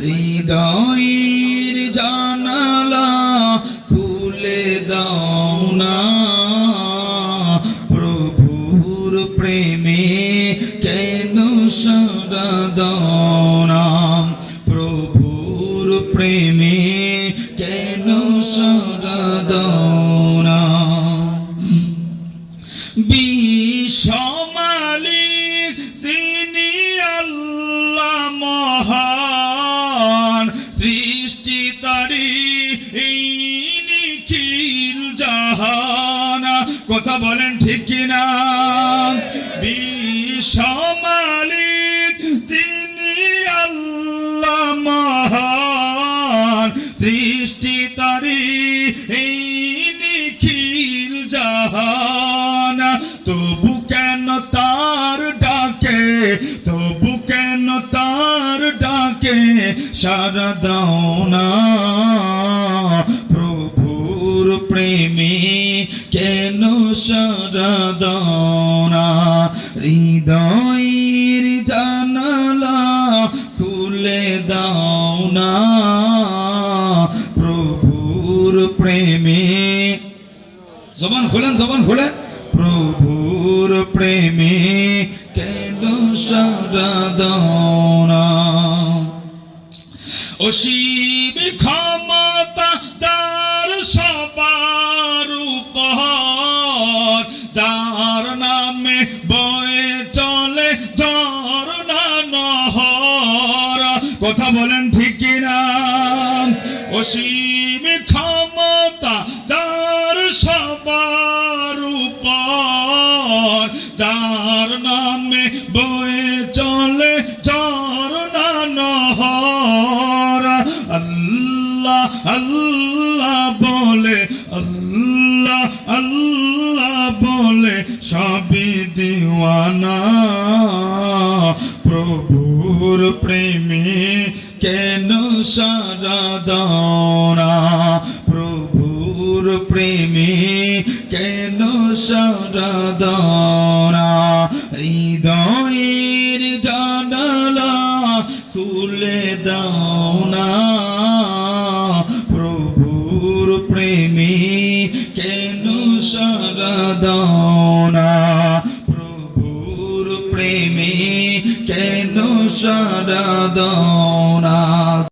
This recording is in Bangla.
হৃদয়ের জানালা খুলে দাও না, প্রভুর প্রেমে কেন সাড়া দাও না, প্রভুর প্রেমে কেন সাড়া দাও না। বিশ্বমালিক যিনি আল্লাহ মহান, সৃষ্টি তারি এই নিখিল জাহান। কথা বলেন ঠিক কিনা? বিশ্বমালিক যিনি আল্লাহ মহান, সৃষ্টি তারি এই নিখিল জাহান। তবু কেন তার ডাকে, তবু কেন তার ডাকে সাড়া দাও না, প্রভুর প্রেমে কেন সাড়া দাও না। হৃদয়ের জানালা খুলে দাও না, প্রভুর প্রেমে। জবান খোলেন, জবান খোলেন। প্রভুর প্রেমে কেন সাড়া দাও না। অসীম ক্ষমতা তার সবার উপর, যার নামে বয়ে চলে ঝরনা নহর। কথা বলেন ঠিক কিনা? অসীম ক্ষমতা যার সবার উপর, যার নামে বয়ে চলে ঝরনা নহর। আল্লাহ আল্লাহ বলে, আল্লাহ আল্লাহ বলে সবই দিওয়ানা, প্রভুর প্রেমে কেন সাড়া দাও না, প্রভুর প্রেমে কেন সাড়া দাও না। হৃদয়ের জানালা খুলে দাও না, প্রভুর প্রেমে কেন সাড়া দাও না, প্রভুর প্রেমে কেন সাড়া দাও